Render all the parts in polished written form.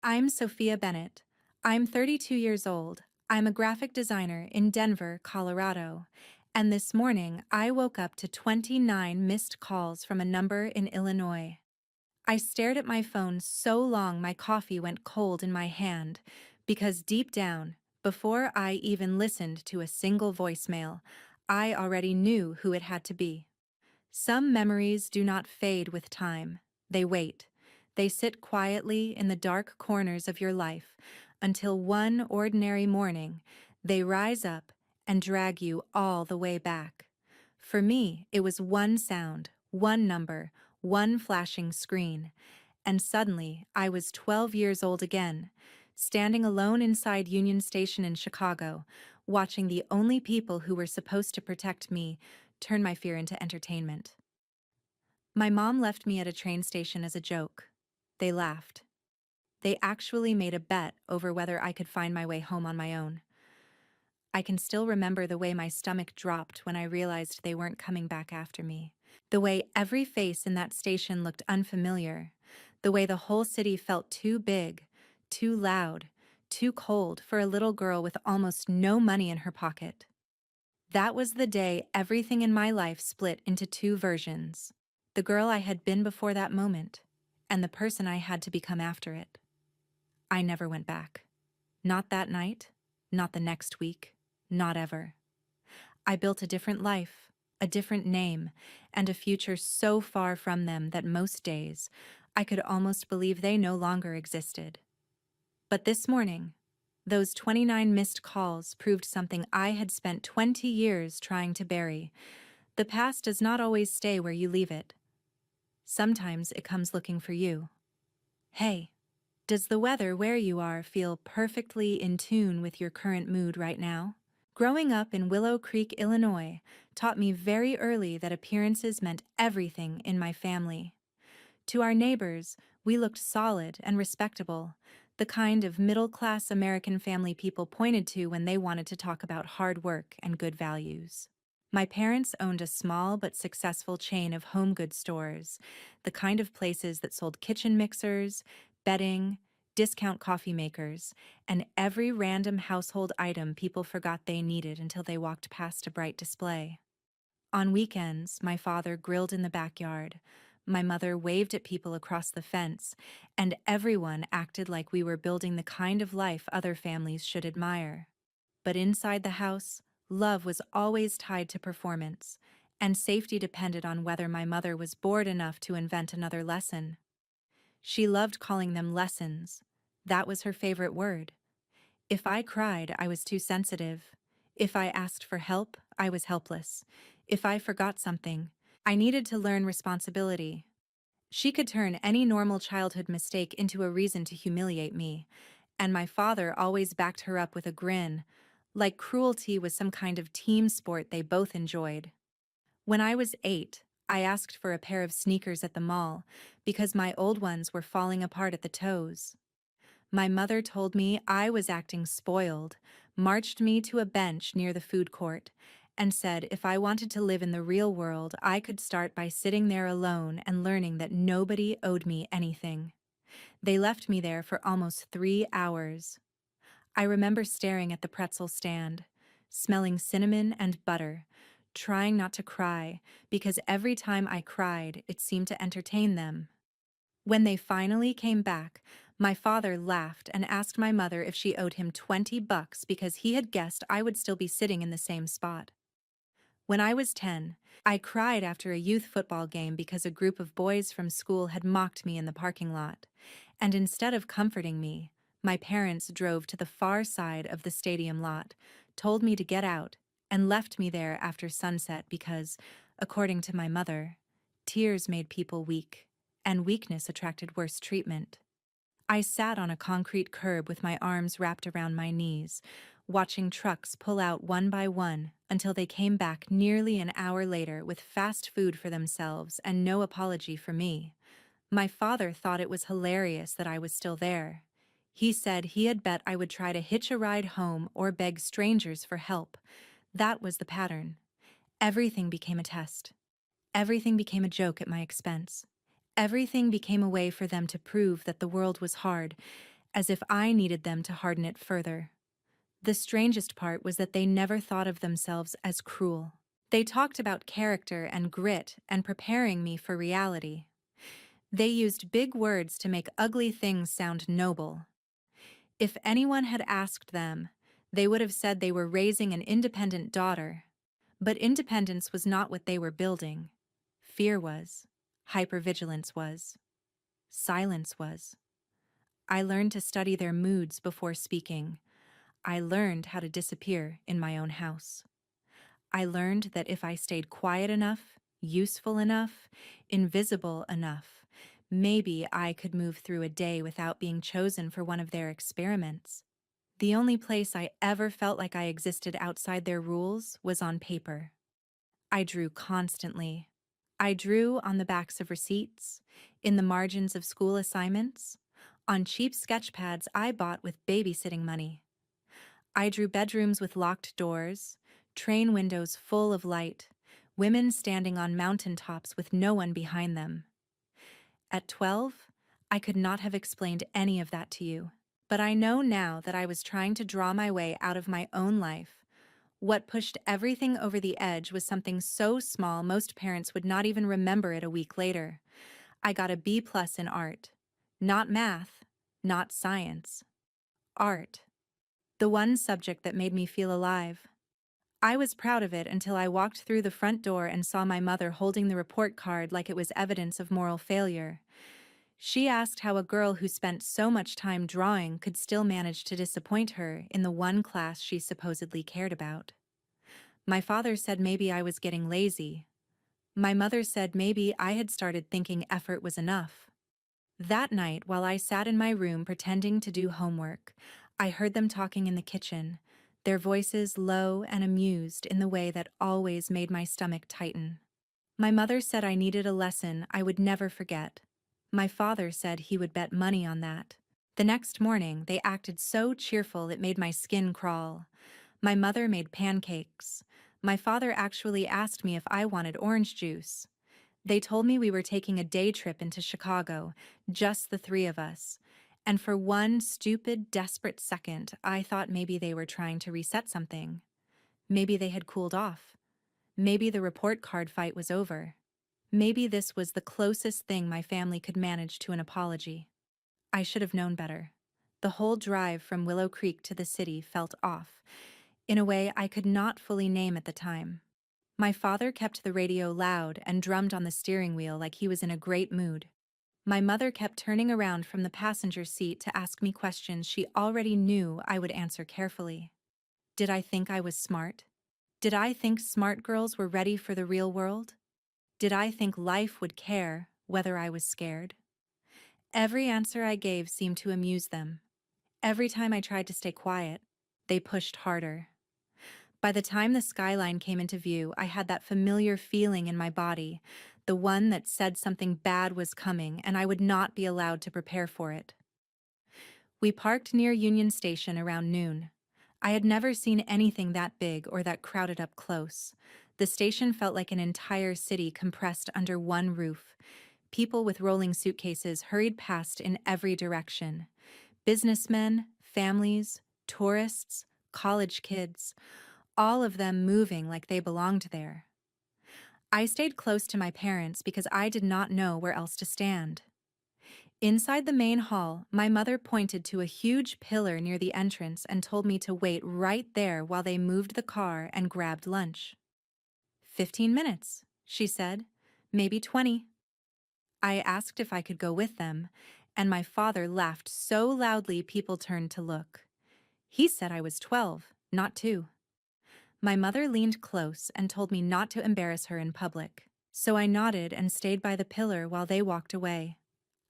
I'm Sophia Bennett. I'm 32 years old. I'm a graphic designer in Denver, Colorado. And this morning, I woke up to 29 missed calls from a number in Illinois. I stared at my phone so long my coffee went cold in my hand, because deep down, before I even listened to a single voicemail, I already knew who it had to be. Some memories do not fade with time. They wait. They sit quietly in the dark corners of your life until one ordinary morning they rise up and drag you all the way back. For me, it was one sound, one number, one flashing screen, and suddenly I was 12 years old again, standing alone inside Union Station in Chicago, watching the only people who were supposed to protect me turn my fear into entertainment. My mom left me at a train station as a joke. They laughed. They actually made a bet over whether I could find my way home on my own. I can still remember the way my stomach dropped when I realized they weren't coming back after me. The way every face in that station looked unfamiliar. The way the whole city felt too big, too loud, too cold for a little girl with almost no money in her pocket. That was the day everything in my life split into two versions. The girl I had been before that moment, and the person I had to become after it. I never went back. Not that night, not the next week, not ever. I built a different life, a different name, and a future so far from them that most days I could almost believe they no longer existed. But this morning, those 29 missed calls proved something I had spent 20 years trying to bury. The past does not always stay where you leave it. Sometimes it comes looking for you. Hey, does the weather where you are feel perfectly in tune with your current mood right now? Growing up in Willow Creek, Illinois, taught me very early that appearances meant everything in my family. To our neighbors, we looked solid and respectable, the kind of middle-class American family people pointed to when they wanted to talk about hard work and good values. My parents owned a small but successful chain of home goods stores, the kind of places that sold kitchen mixers, bedding, discount coffee makers, and every random household item people forgot they needed until they walked past a bright display. On weekends, my father grilled in the backyard, my mother waved at people across the fence, and everyone acted like we were building the kind of life other families should admire. But inside the house, love was always tied to performance, and safety depended on whether my mother was bored enough to invent another lesson. She loved calling them lessons. That was her favorite word. If I cried, I was too sensitive. If I asked for help, I was helpless. If I forgot something, I needed to learn responsibility. She could turn any normal childhood mistake into a reason to humiliate me, and my father always backed her up with a grin, like cruelty was some kind of team sport they both enjoyed. When I was 8, I asked for a pair of sneakers at the mall because my old ones were falling apart at the toes. My mother told me I was acting spoiled, marched me to a bench near the food court, and said if I wanted to live in the real world, I could start by sitting there alone and learning that nobody owed me anything. They left me there for almost 3 hours. I remember staring at the pretzel stand, smelling cinnamon and butter, trying not to cry, because every time I cried, it seemed to entertain them. When they finally came back, my father laughed and asked my mother if she owed him $20 because he had guessed I would still be sitting in the same spot. When I was 10, I cried after a youth football game because a group of boys from school had mocked me in the parking lot, and instead of comforting me, my parents drove to the far side of the stadium lot, told me to get out, and left me there after sunset because, according to my mother, tears made people weak, and weakness attracted worse treatment. I sat on a concrete curb with my arms wrapped around my knees, watching trucks pull out one by one until they came back nearly an hour later with fast food for themselves and no apology for me. My father thought it was hilarious that I was still there. He said he had bet I would try to hitch a ride home or beg strangers for help. That was the pattern. Everything became a test. Everything became a joke at my expense. Everything became a way for them to prove that the world was hard, as if I needed them to harden it further. The strangest part was that they never thought of themselves as cruel. They talked about character and grit and preparing me for reality. They used big words to make ugly things sound noble. If anyone had asked them, they would have said they were raising an independent daughter. But independence was not what they were building. Fear was. Hypervigilance was. Silence was. I learned to study their moods before speaking. I learned how to disappear in my own house. I learned that if I stayed quiet enough, useful enough, invisible enough, maybe I could move through a day without being chosen for one of their experiments. The only place I ever felt like I existed outside their rules was on paper. I drew constantly. I drew on the backs of receipts, in the margins of school assignments, on cheap sketch pads I bought with babysitting money. I drew bedrooms with locked doors, train windows full of light, women standing on mountaintops with no one behind them. At 12, I could not have explained any of that to you, but I know now that I was trying to draw my way out of my own life. What pushed everything over the edge was something so small most parents would not even remember it a week later. I got a B+ in art. Not math, not science. Art. The one subject that made me feel alive. I was proud of it until I walked through the front door and saw my mother holding the report card like it was evidence of moral failure. She asked how a girl who spent so much time drawing could still manage to disappoint her in the one class she supposedly cared about. My father said maybe I was getting lazy. My mother said maybe I had started thinking effort was enough. That night, while I sat in my room pretending to do homework, I heard them talking in the kitchen, their voices low and amused in the way that always made my stomach tighten. My mother said I needed a lesson I would never forget. My father said he would bet money on that. The next morning, they acted so cheerful it made my skin crawl. My mother made pancakes. My father actually asked me if I wanted orange juice. They told me we were taking a day trip into Chicago, just the three of us. And for one stupid, desperate second, I thought maybe they were trying to reset something. Maybe they had cooled off. Maybe the report card fight was over. Maybe this was the closest thing my family could manage to an apology. I should have known better. The whole drive from Willow Creek to the city felt off, in a way I could not fully name at the time. My father kept the radio loud and drummed on the steering wheel like he was in a great mood. My mother kept turning around from the passenger seat to ask me questions she already knew I would answer carefully. Did I think I was smart? Did I think smart girls were ready for the real world? Did I think life would care whether I was scared? Every answer I gave seemed to amuse them. Every time I tried to stay quiet, they pushed harder. By the time the skyline came into view, I had that familiar feeling in my body, the one that said something bad was coming and I would not be allowed to prepare for it. We parked near Union Station around noon. I had never seen anything that big or that crowded up close. The station felt like an entire city compressed under one roof. People with rolling suitcases hurried past in every direction. Businessmen, families, tourists, college kids, all of them moving like they belonged there. I stayed close to my parents because I did not know where else to stand. Inside the main hall, my mother pointed to a huge pillar near the entrance and told me to wait right there while they moved the car and grabbed lunch. 15 minutes, she said, maybe 20. I asked if I could go with them, and my father laughed so loudly people turned to look. He said I was 12, not 2. My mother leaned close and told me not to embarrass her in public, so I nodded and stayed by the pillar while they walked away.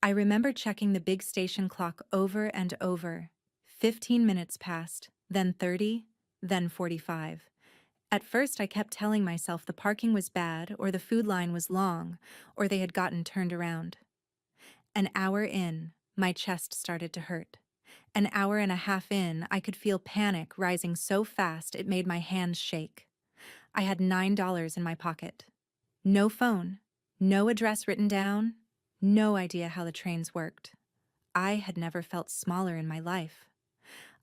I remember checking the big station clock over and over. 15 minutes passed, then 30, then 45. At first I kept telling myself the parking was bad, or the food line was long, or they had gotten turned around. An hour in, my chest started to hurt. An hour and a half in, I could feel panic rising so fast it made my hands shake. I had $9 in my pocket. No phone, no address written down, no idea how the trains worked. I had never felt smaller in my life.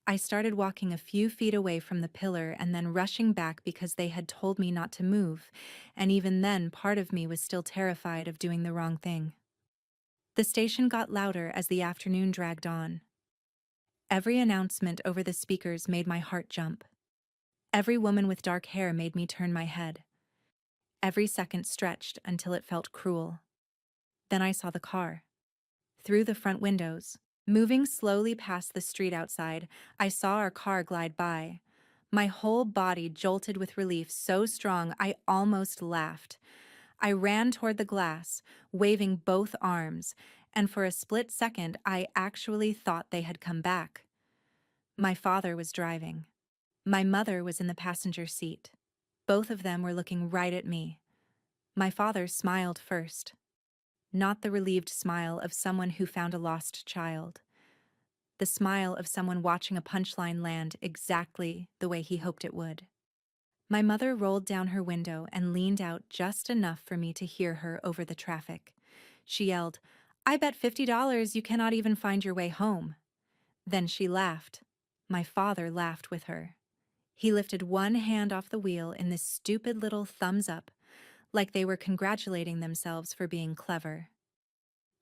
I started walking a few feet away from the pillar and then rushing back because they had told me not to move, and even then part of me was still terrified of doing the wrong thing. The station got louder as the afternoon dragged on. Every announcement over the speakers made my heart jump. Every woman with dark hair made me turn my head. Every second stretched until it felt cruel. Then I saw the car. Through the front windows. Moving slowly past the street outside, I saw our car glide by. My whole body jolted with relief so strong I almost laughed. I ran toward the glass, waving both arms, and for a split second I actually thought they had come back. My father was driving. My mother was in the passenger seat. Both of them were looking right at me. My father smiled first. Not the relieved smile of someone who found a lost child. The smile of someone watching a punchline land exactly the way he hoped it would. My mother rolled down her window and leaned out just enough for me to hear her over the traffic. She yelled, "I bet $50 you cannot even find your way home." Then she laughed. My father laughed with her. He lifted one hand off the wheel in this stupid little thumbs up, like they were congratulating themselves for being clever.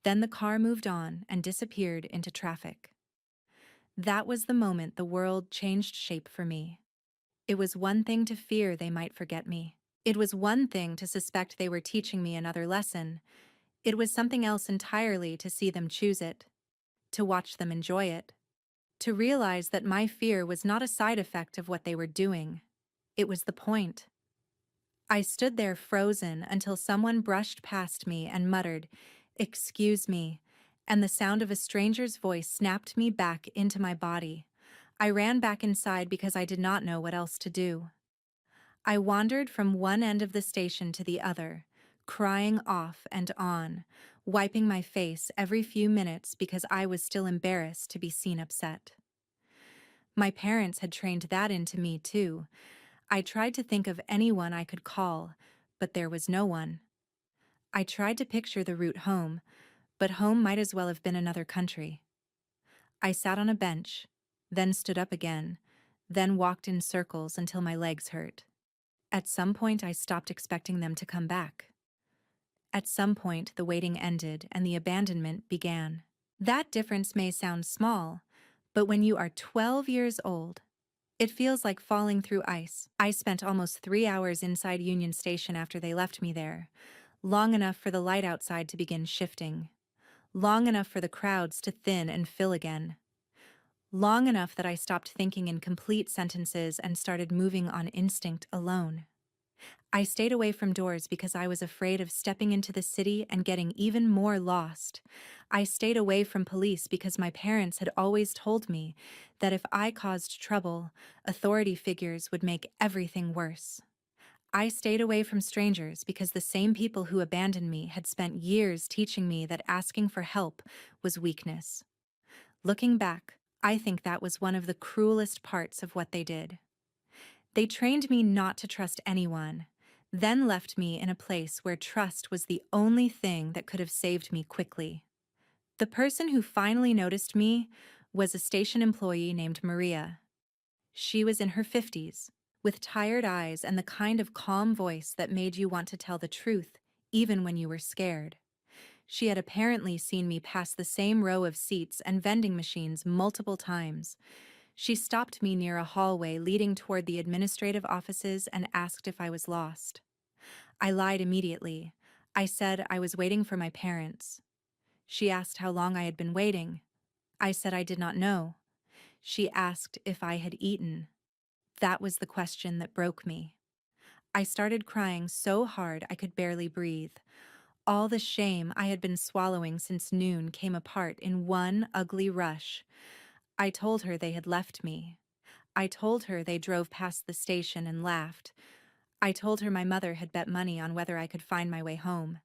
Then the car moved on and disappeared into traffic. That was the moment the world changed shape for me. It was one thing to fear they might forget me. It was one thing to suspect they were teaching me another lesson. It was something else entirely to see them choose it, to watch them enjoy it, to realize that my fear was not a side effect of what they were doing. It was the point. I stood there frozen until someone brushed past me and muttered, "Excuse me," and the sound of a stranger's voice snapped me back into my body. I ran back inside because I did not know what else to do. I wandered from one end of the station to the other, crying off and on, wiping my face every few minutes because I was still embarrassed to be seen upset. My parents had trained that into me too. I tried to think of anyone I could call, but there was no one. I tried to picture the route home, but home might as well have been another country. I sat on a bench, then stood up again, then walked in circles until my legs hurt. At some point, I stopped expecting them to come back. At some point, the waiting ended and the abandonment began. That difference may sound small, but when you are 12 years old, it feels like falling through ice. I spent almost 3 hours inside Union Station after they left me there, long enough for the light outside to begin shifting, long enough for the crowds to thin and fill again, long enough that I stopped thinking in complete sentences and started moving on instinct alone. I stayed away from doors because I was afraid of stepping into the city and getting even more lost. I stayed away from police because my parents had always told me that if I caused trouble, authority figures would make everything worse. I stayed away from strangers because the same people who abandoned me had spent years teaching me that asking for help was weakness. Looking back, I think that was one of the cruelest parts of what they did. They trained me not to trust anyone, then left me in a place where trust was the only thing that could have saved me quickly. The person who finally noticed me was a station employee named Maria. She was in her 50s, with tired eyes and the kind of calm voice that made you want to tell the truth, even when you were scared. She had apparently seen me pass the same row of seats and vending machines multiple times. She stopped me near a hallway leading toward the administrative offices and asked if I was lost. I lied immediately. I said I was waiting for my parents. She asked how long I had been waiting. I said I did not know. She asked if I had eaten. That was the question that broke me. I started crying so hard I could barely breathe. All the shame I had been swallowing since noon came apart in one ugly rush. I told her they had left me. I told her they drove past the station and laughed. I told her my mother had bet money on whether I could find my way home.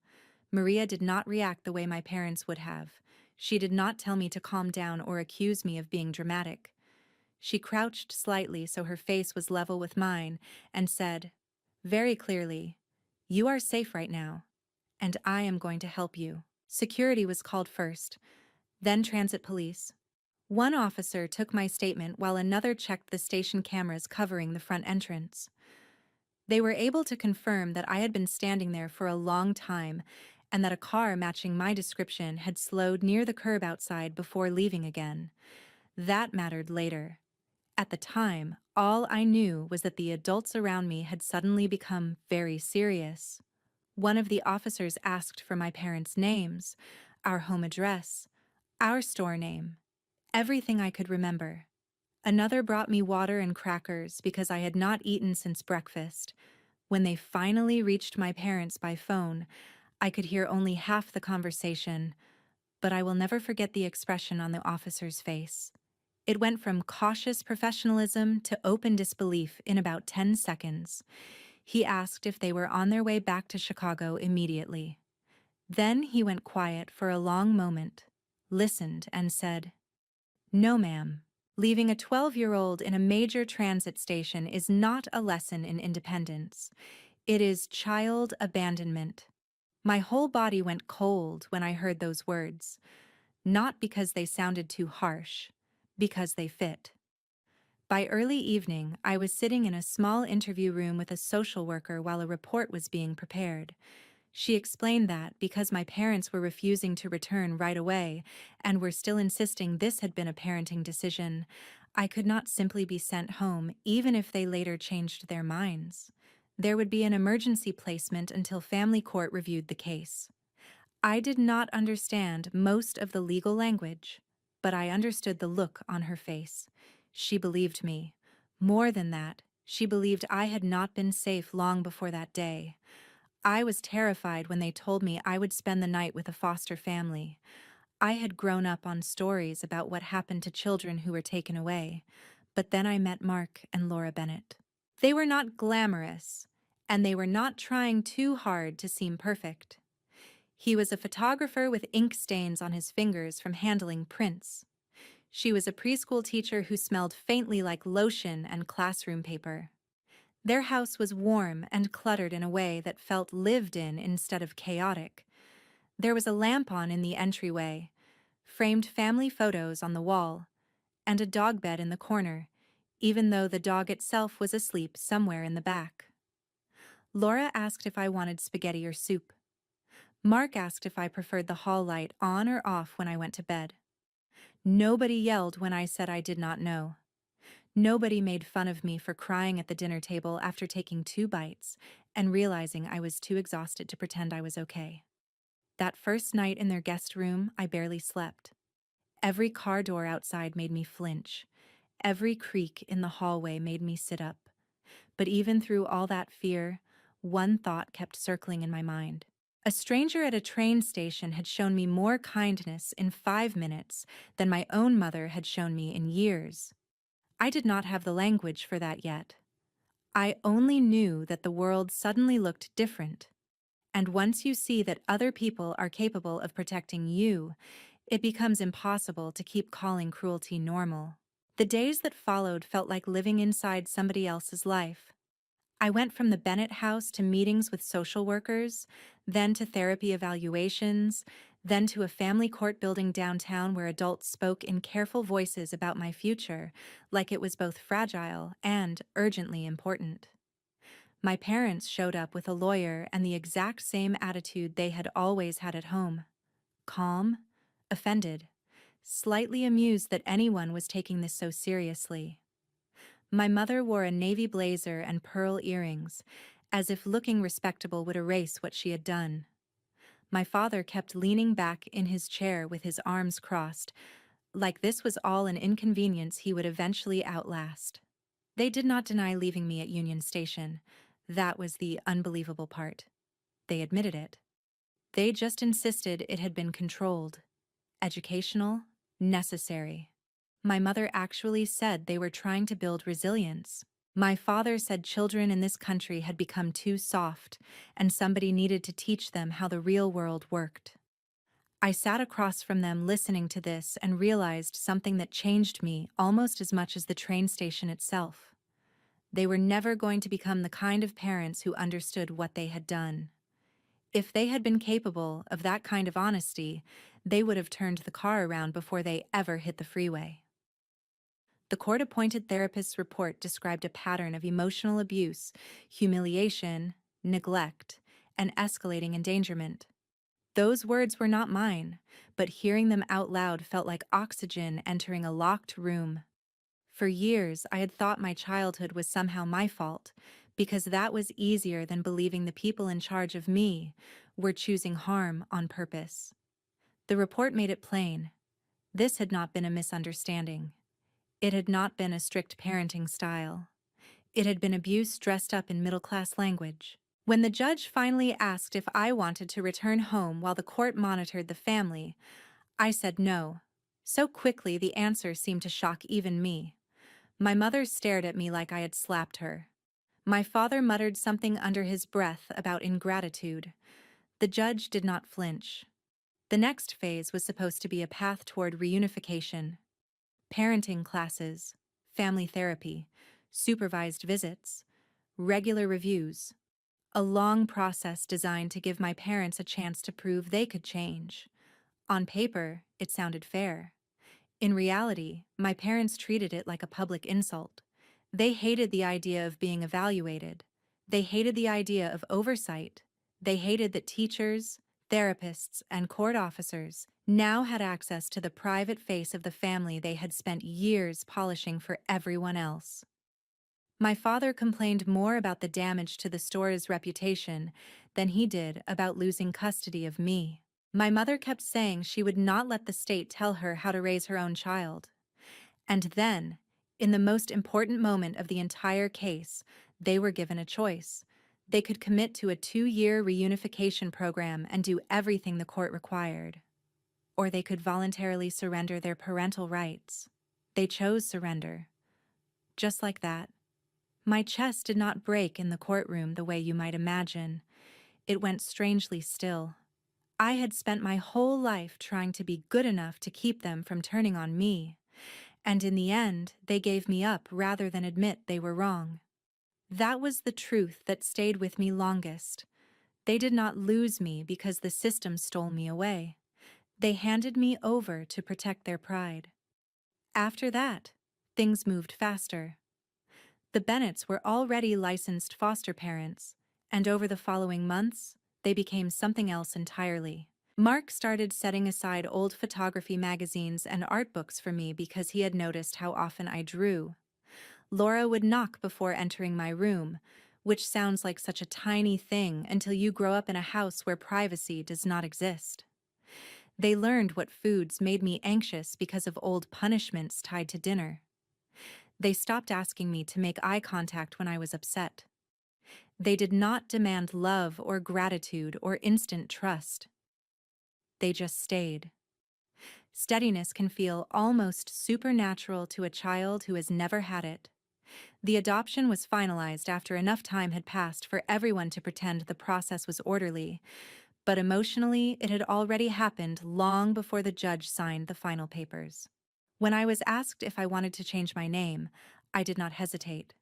Maria did not react the way my parents would have. She did not tell me to calm down or accuse me of being dramatic. She crouched slightly so her face was level with mine and said, very clearly, "You are safe right now, and I am going to help you." Security was called first. then transit police. One officer took my statement while another checked the station cameras covering the front entrance. They were able to confirm that I had been standing there for a long time and that a car matching my description had slowed near the curb outside before leaving again. That mattered later. At the time, all I knew was that the adults around me had suddenly become very serious. One of the officers asked for my parents' names, our home address, our store name, everything I could remember. Another brought me water and crackers because I had not eaten since breakfast. When they finally reached my parents by phone, I could hear only half the conversation, but I will never forget the expression on the officer's face. It went from cautious professionalism to open disbelief in about 10 seconds. He asked if they were on their way back to Chicago immediately. Then he went quiet for a long moment, listened, and said, "No, ma'am. Leaving a 12-year-old in a major transit station is not a lesson in independence. It is child abandonment." My whole body went cold when I heard those words, not because they sounded too harsh, because they fit. By early evening, I was sitting in a small interview room with a social worker while a report was being prepared. She explained that because my parents were refusing to return right away and were still insisting this had been a parenting decision, I could not simply be sent home even if they later changed their minds. There would be an emergency placement until family court reviewed the case. I did not understand most of the legal language, but I understood the look on her face. She believed me. More than that, she believed I had not been safe long before that day. I was terrified when they told me I would spend the night with a foster family. I had grown up on stories about what happened to children who were taken away, but then I met Mark and Laura Bennett. They were not glamorous, and they were not trying too hard to seem perfect. He was a photographer with ink stains on his fingers from handling prints. She was a preschool teacher who smelled faintly like lotion and classroom paper. Their house was warm and cluttered in a way that felt lived in instead of chaotic. There was a lamp on in the entryway, framed family photos on the wall, and a dog bed in the corner, even though the dog itself was asleep somewhere in the back. Laura asked if I wanted spaghetti or soup. Mark asked if I preferred the hall light on or off when I went to bed. Nobody yelled when I said I did not know. Nobody made fun of me for crying at the dinner table after taking 2 bites and realizing I was too exhausted to pretend I was okay. That first night in their guest room, I barely slept. Every car door outside made me flinch. Every creak in the hallway made me sit up. But even through all that fear, one thought kept circling in my mind. A stranger at a train station had shown me more kindness in 5 minutes than my own mother had shown me in years. I did not have the language for that yet. I only knew that the world suddenly looked different. And once you see that other people are capable of protecting you, it becomes impossible to keep calling cruelty normal. The days that followed felt like living inside somebody else's life. I went from the Bennett house to meetings with social workers, then to therapy evaluations, then to a family court building downtown where adults spoke in careful voices about my future, like it was both fragile and urgently important. My parents showed up with a lawyer and the exact same attitude they had always had at home: calm, offended, slightly amused that anyone was taking this so seriously. My mother wore a navy blazer and pearl earrings, as if looking respectable would erase what she had done. My father kept leaning back in his chair with his arms crossed, like this was all an inconvenience he would eventually outlast. They did not deny leaving me at Union Station. That was the unbelievable part. They admitted it. They just insisted it had been controlled, educational, necessary. My mother actually said they were trying to build resilience. My father said children in this country had become too soft, and somebody needed to teach them how the real world worked. I sat across from them listening to this and realized something that changed me almost as much as the train station itself. They were never going to become the kind of parents who understood what they had done. If they had been capable of that kind of honesty, They would have turned the car around before they ever hit the freeway. The court-appointed therapist's report described a pattern of emotional abuse, humiliation, neglect, and escalating endangerment. Those words were not mine, but hearing them out loud felt like oxygen entering a locked room. For years, I had thought my childhood was somehow my fault, because that was easier than believing the people in charge of me were choosing harm on purpose. The report made it plain. This had not been a misunderstanding. It had not been a strict parenting style. It had been abuse dressed up in middle-class language. When the judge finally asked if I wanted to return home while the court monitored the family, I said no. So quickly, the answer seemed to shock even me. My mother stared at me like I had slapped her. My father muttered something under his breath about ingratitude. The judge did not flinch. The next phase was supposed to be a path toward reunification. Parenting classes, family therapy, supervised visits, regular reviews. A long process designed to give my parents a chance to prove they could change. On paper, it sounded fair. In reality, my parents treated it like a public insult. They hated the idea of being evaluated. They hated the idea of oversight. They hated that teachers, therapists, and court officers now had access to the private face of the family they had spent years polishing for everyone else. My father complained more about the damage to the store's reputation than he did about losing custody of me. My mother kept saying she would not let the state tell her how to raise her own child. And then, in the most important moment of the entire case, they were given a choice. They could commit to a 2-year reunification program and do everything the court required. Or they could voluntarily surrender their parental rights. They chose surrender. Just like that. My chest did not break in the courtroom the way you might imagine. It went strangely still. I had spent my whole life trying to be good enough to keep them from turning on me, and in the end, they gave me up rather than admit they were wrong. That was the truth that stayed with me longest. They did not lose me because the system stole me away. They handed me over to protect their pride. After that, things moved faster. The Bennetts were already licensed foster parents, and over the following months, they became something else entirely. Mark started setting aside old photography magazines and art books for me because he had noticed how often I drew. Laura would knock before entering my room, which sounds like such a tiny thing until you grow up in a house where privacy does not exist. They learned what foods made me anxious because of old punishments tied to dinner. They stopped asking me to make eye contact when I was upset. They did not demand love or gratitude or instant trust. They just stayed. Steadiness can feel almost supernatural to a child who has never had it. The adoption was finalized after enough time had passed for everyone to pretend the process was orderly, but emotionally it had already happened long before the judge signed the final papers. When I was asked if I wanted to change my name, I did not hesitate.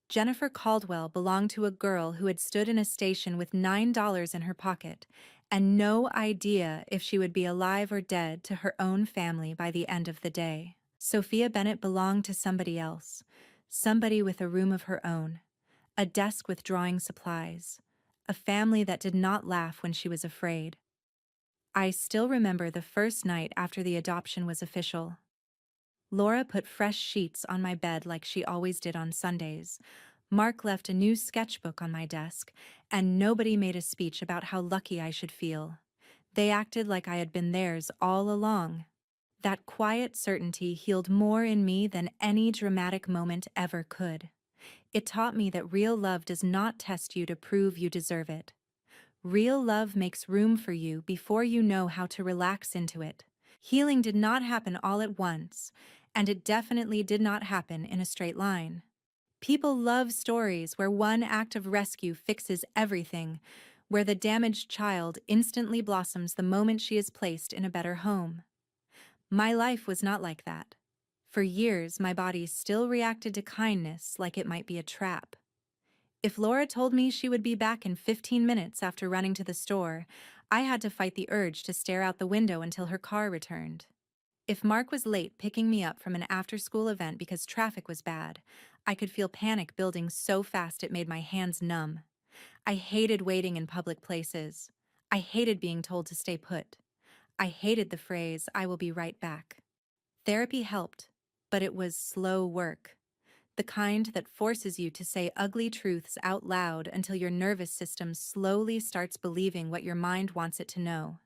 Jennifer Caldwell belonged to a girl who had stood in a station with $9 in her pocket and no idea if she would be alive or dead to her own family by the end of the day. Sophia Bennett belonged to somebody else, somebody with a room of her own, a desk with drawing supplies, a family that did not laugh when she was afraid. I still remember the first night after the adoption was official. Laura put fresh sheets on my bed like she always did on Sundays. Mark left a new sketchbook on my desk, and nobody made a speech about how lucky I should feel. They acted like I had been theirs all along. That quiet certainty healed more in me than any dramatic moment ever could. It taught me that real love does not test you to prove you deserve it. Real love makes room for you before you know how to relax into it. Healing did not happen all at once, and it definitely did not happen in a straight line. People love stories where one act of rescue fixes everything, where the damaged child instantly blossoms the moment she is placed in a better home. My life was not like that. For years, my body still reacted to kindness like it might be a trap. If Laura told me she would be back in 15 minutes after running to the store, I had to fight the urge to stare out the window until her car returned. If Mark was late picking me up from an after-school event because traffic was bad, I could feel panic building so fast it made my hands numb. I hated waiting in public places. I hated being told to stay put. I hated the phrase, "I will be right back." Therapy helped, but it was slow work. The kind that forces you to say ugly truths out loud until your nervous system slowly starts believing what your mind wants it to know.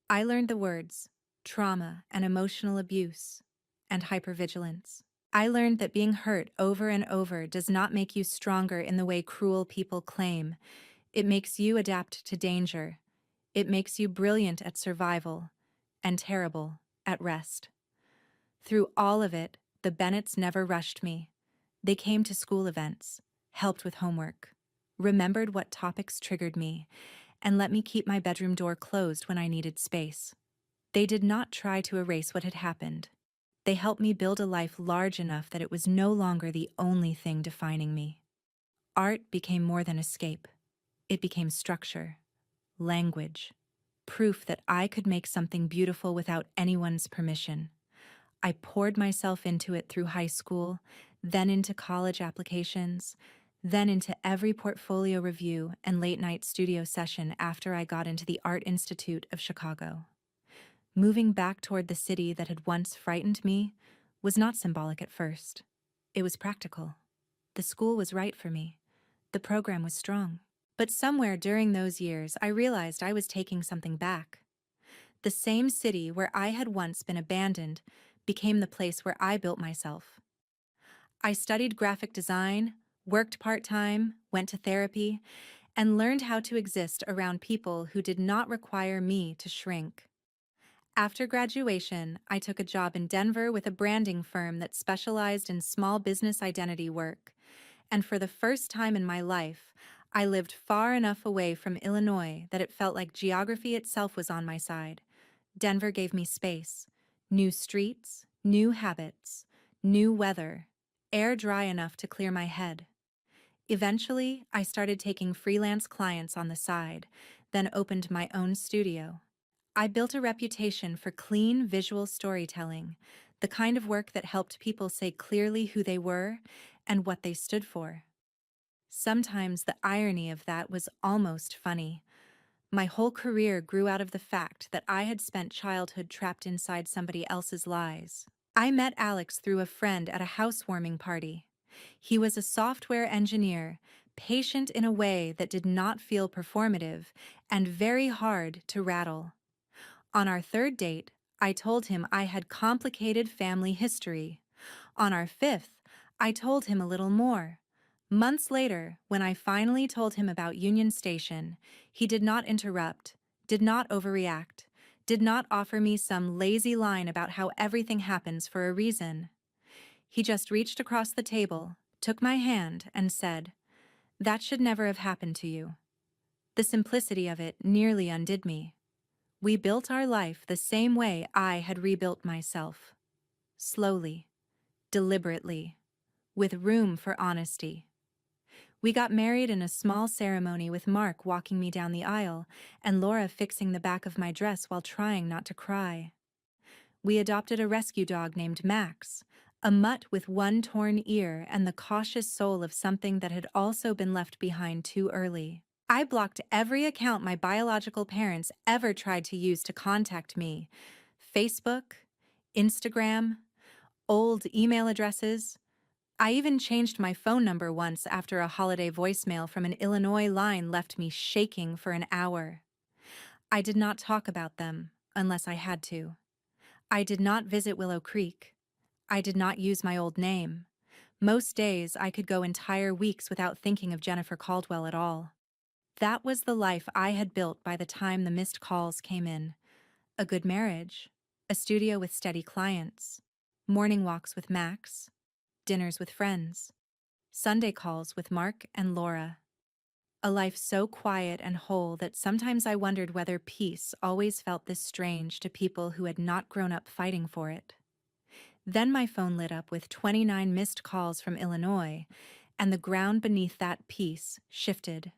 I learned the words trauma and emotional abuse and hypervigilance. I learned that being hurt over and over does not make you stronger in the way cruel people claim. It makes you adapt to danger. It makes you brilliant at survival and terrible at rest. Through all of it, the Bennetts never rushed me. They came to school events, helped with homework, remembered what topics triggered me, and let me keep my bedroom door closed when I needed space. They did not try to erase what had happened. They helped me build a life large enough that it was no longer the only thing defining me. Art became more than escape. It became structure, language, proof that I could make something beautiful without anyone's permission. I poured myself into it through high school, then into college applications, then into every portfolio review and late-night studio session after I got into the Art Institute of Chicago. Moving back toward the city that had once frightened me was not symbolic at first. It was practical. The school was right for me. The program was strong. But somewhere during those years, I realized I was taking something back. The same city where I had once been abandoned became the place where I built myself. I studied graphic design, worked part-time, went to therapy, and learned how to exist around people who did not require me to shrink. After graduation, I took a job in Denver with a branding firm that specialized in small business identity work. And for the first time in my life, I lived far enough away from Illinois that it felt like geography itself was on my side. Denver gave me space, new streets, new habits, new weather, air dry enough to clear my head. Eventually, I started taking freelance clients on the side, then opened my own studio. I built a reputation for clean visual storytelling, the kind of work that helped people say clearly who they were and what they stood for. Sometimes the irony of that was almost funny. My whole career grew out of the fact that I had spent childhood trapped inside somebody else's lies. I met Alex through a friend at a housewarming party. He was a software engineer, patient in a way that did not feel performative, and very hard to rattle. On our third date, I told him I had complicated family history. On our fifth, I told him a little more. Months later, when I finally told him about Union Station, he did not interrupt, did not overreact, did not offer me some lazy line about how everything happens for a reason. He just reached across the table, took my hand, and said, "That should never have happened to you." The simplicity of it nearly undid me. We built our life the same way I had rebuilt myself. Slowly, deliberately, with room for honesty. We got married in a small ceremony with Mark walking me down the aisle and Laura fixing the back of my dress while trying not to cry. We adopted a rescue dog named Max, a mutt with one torn ear and the cautious soul of something that had also been left behind too early. I blocked every account my biological parents ever tried to use to contact me. Facebook, Instagram, old email addresses. I even changed my phone number once after a holiday voicemail from an Illinois line left me shaking for an hour. I did not talk about them unless I had to. I did not visit Willow Creek. I did not use my old name. Most days I could go entire weeks without thinking of Jennifer Caldwell at all. That was the life I had built by the time the missed calls came in. A good marriage, a studio with steady clients, morning walks with Max, dinners with friends, Sunday calls with Mark and Laura. A life so quiet and whole that sometimes I wondered whether peace always felt this strange to people who had not grown up fighting for it. Then my phone lit up with 29 missed calls from Illinois, and the ground beneath that peace shifted.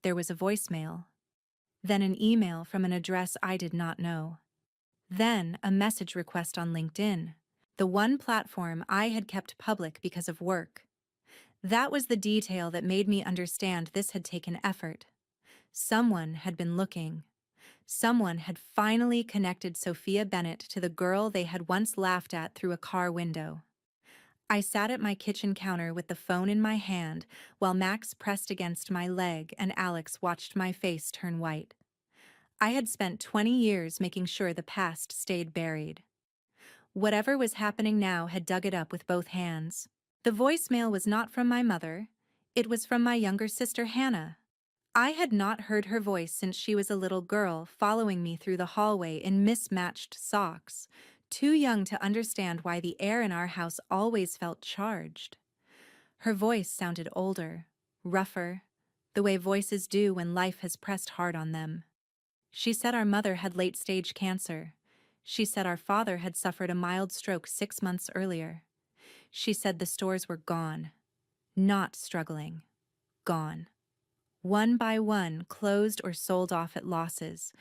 There was a voicemail. then an email from an address I did not know, then a message request on LinkedIn, the one platform I had kept public because of work. That was the detail that made me understand this had taken effort. Someone had been looking. Someone had finally connected Sophia Bennett to the girl they had once laughed at through a car window. I sat at my kitchen counter with the phone in my hand while Max pressed against my leg and Alex watched my face turn white. I had spent 20 years making sure the past stayed buried. Whatever was happening now had dug it up with both hands. The voicemail was not from my mother. It was from my younger sister Hannah. I had not heard her voice since she was a little girl following me through the hallway in mismatched socks, too young to understand why the air in our house always felt charged. Her voice sounded older, rougher, the way voices do when life has pressed hard on them. She said our mother had late-stage cancer. She said our father had suffered a mild stroke 6 months earlier. She said the stores were gone. Not struggling. Gone. One by one, closed or sold off at losses.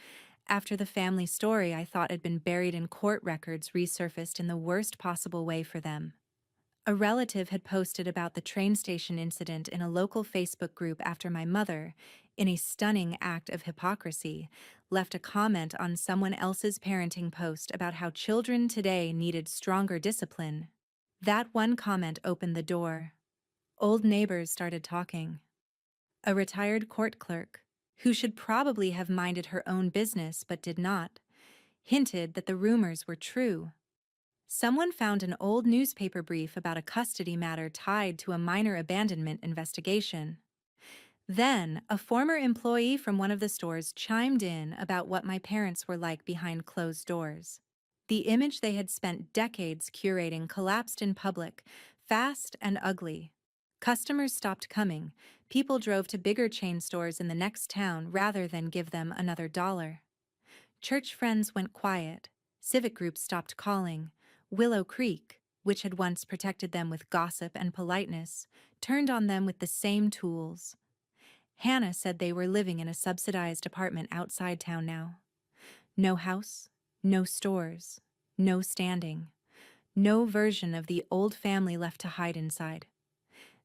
After the family story I thought had been buried in court records resurfaced in the worst possible way for them. A relative had posted about the train station incident in a local Facebook group after my mother, in a stunning act of hypocrisy, left a comment on someone else's parenting post about how children today needed stronger discipline. That one comment opened the door. Old neighbors started talking. A retired court clerk, who should probably have minded her own business but did not, hinted that the rumors were true. Someone found an old newspaper brief about a custody matter tied to a minor abandonment investigation. Then, a former employee from one of the stores chimed in about what my parents were like behind closed doors. The image they had spent decades curating collapsed in public, fast and ugly. Customers stopped coming. People drove to bigger chain stores in the next town rather than give them another dollar. Church friends went quiet. Civic groups stopped calling. Willow Creek, which had once protected them with gossip and politeness, turned on them with the same tools. Hannah said they were living in a subsidized apartment outside town now. No house, no stores, no standing, no version of the old family left to hide inside.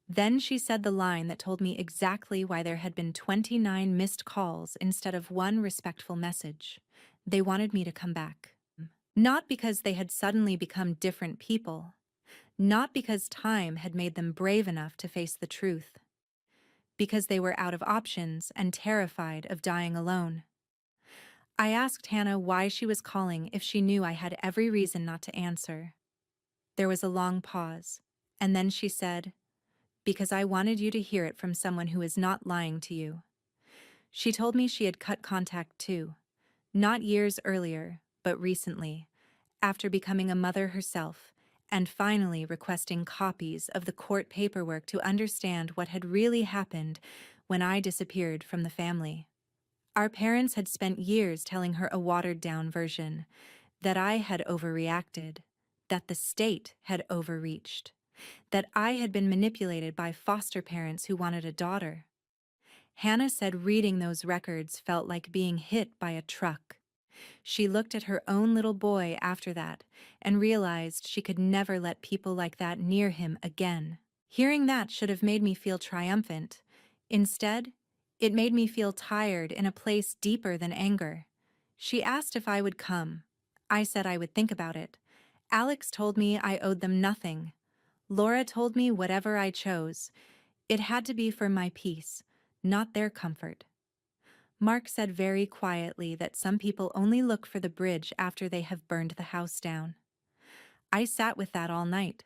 Then she said the line that told me exactly why there had been 29 missed calls instead of one respectful message. They wanted me to come back. Not because they had suddenly become different people. Not because time had made them brave enough to face the truth. Because they were out of options and terrified of dying alone. I asked Hannah why she was calling if she knew I had every reason not to answer. There was a long pause, and then she said, "Because I wanted you to hear it from someone who is not lying to you." She told me she had cut contact too, not years earlier, but recently, after becoming a mother herself, and finally requesting copies of the court paperwork to understand what had really happened when I disappeared from the family. Our parents had spent years telling her a watered-down version, that I had overreacted, that the state had overreached, that I had been manipulated by foster parents who wanted a daughter. Hannah said reading those records felt like being hit by a truck. She looked at her own little boy after that and realized she could never let people like that near him again. Hearing that should have made me feel triumphant. Instead, it made me feel tired in a place deeper than anger. She asked if I would come. I said I would think about it. Alex told me I owed them nothing. Laura told me whatever I chose. It had to be for my peace, not their comfort. Mark said very quietly that some people only look for the bridge after they have burned the house down. I sat with that all night.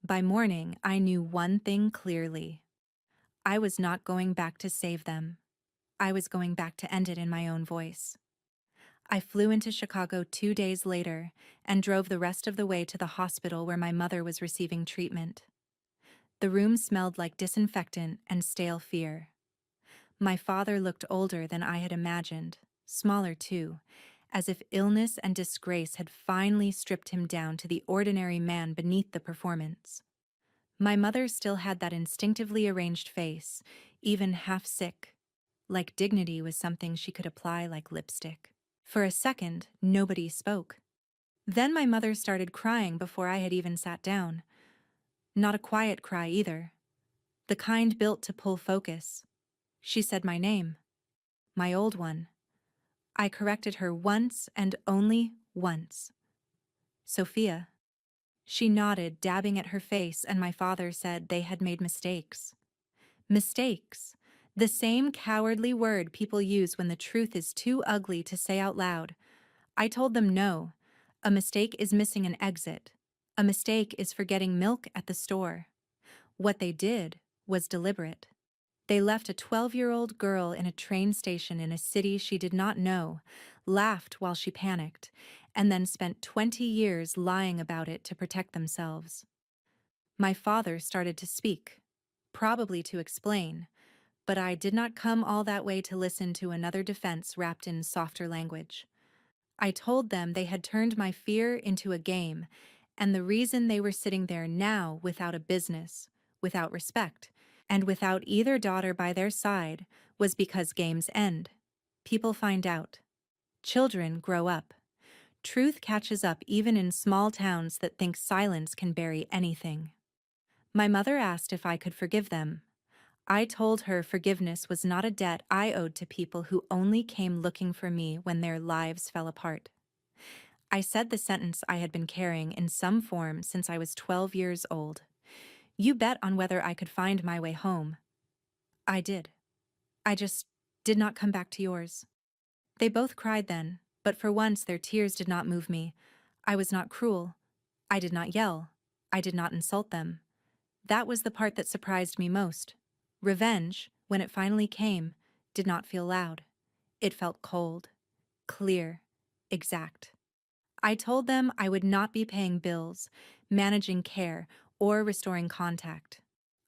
By morning, I knew one thing clearly. I was not going back to save them. I was going back to end it in my own voice. I flew into Chicago 2 days later and drove the rest of the way to the hospital where my mother was receiving treatment. The room smelled like disinfectant and stale fear. My father looked older than I had imagined, smaller too, as if illness and disgrace had finally stripped him down to the ordinary man beneath the performance. My mother still had that instinctively arranged face, even half sick, like dignity was something she could apply like lipstick. For a second, nobody spoke. Then my mother started crying before I had even sat down. Not a quiet cry either. The kind built to pull focus. She said my name. My old one. I corrected her once and only once. Sophia. She nodded, dabbing at her face, and my father said they had made mistakes. Mistakes. The same cowardly word people use when the truth is too ugly to say out loud. I told them no. A mistake is missing an exit. A mistake is forgetting milk at the store. What they did was deliberate. They left a 12-year-old girl in a train station in a city she did not know, laughed while she panicked, and then spent 20 years lying about it to protect themselves. My father started to speak, probably to explain, but I did not come all that way to listen to another defense wrapped in softer language. I told them they had turned my fear into a game, and the reason they were sitting there now without a business, without respect, and without either daughter by their side was because games end. People find out. Children grow up. Truth catches up even in small towns that think silence can bury anything. My mother asked if I could forgive them. I told her forgiveness was not a debt I owed to people who only came looking for me when their lives fell apart. I said the sentence I had been carrying in some form since I was 12 years old. You bet on whether I could find my way home. I did. I just did not come back to yours. They both cried then, but for once their tears did not move me. I was not cruel. I did not yell. I did not insult them. That was the part that surprised me most. Revenge, when it finally came, did not feel loud. It felt cold, clear, exact. I told them I would not be paying bills, managing care, or restoring contact.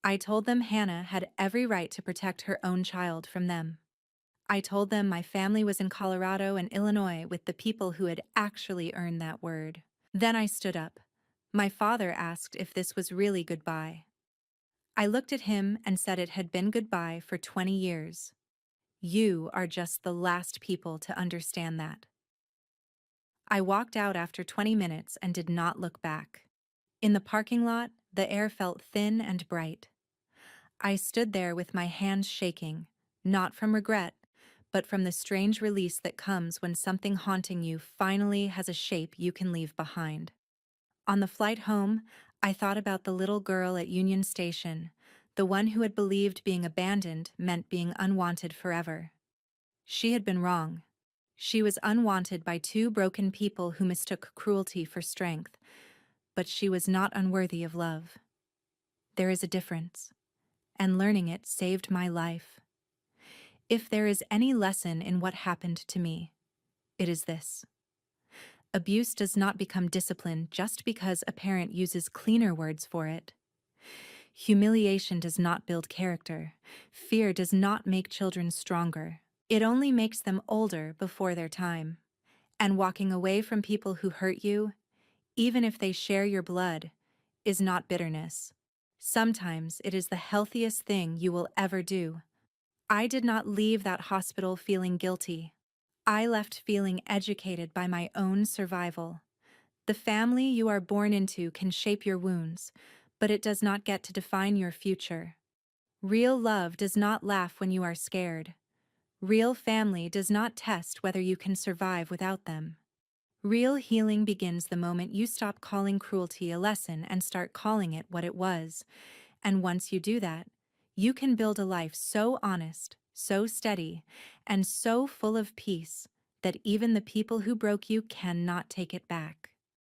I told them Hannah had every right to protect her own child from them. I told them my family was in Colorado and Illinois with the people who had actually earned that word. Then I stood up. My father asked if this was really goodbye. I looked at him and said it had been goodbye for 20 years. You are just the last people to understand that. I walked out after 20 minutes and did not look back. In the parking lot, the air felt thin and bright. I stood there with my hands shaking, not from regret, but from the strange release that comes when something haunting you finally has a shape you can leave behind. On the flight home, I thought about the little girl at Union Station, the one who had believed being abandoned meant being unwanted forever. She had been wrong. She was unwanted by two broken people who mistook cruelty for strength, but she was not unworthy of love. There is a difference, and learning it saved my life. If there is any lesson in what happened to me, it is this. Abuse does not become discipline just because a parent uses cleaner words for it. Humiliation does not build character. Fear does not make children stronger. It only makes them older before their time. And walking away from people who hurt you, even if they share your blood, is not bitterness. Sometimes it is the healthiest thing you will ever do. I did not leave that hospital feeling guilty. I left feeling educated by my own survival. The family you are born into can shape your wounds, but it does not get to define your future. Real love does not laugh when you are scared. Real family does not test whether you can survive without them. Real healing begins the moment you stop calling cruelty a lesson and start calling it what it was. And once you do that, you can build a life so honest, so steady, and so full of peace that even the people who broke you cannot take it back.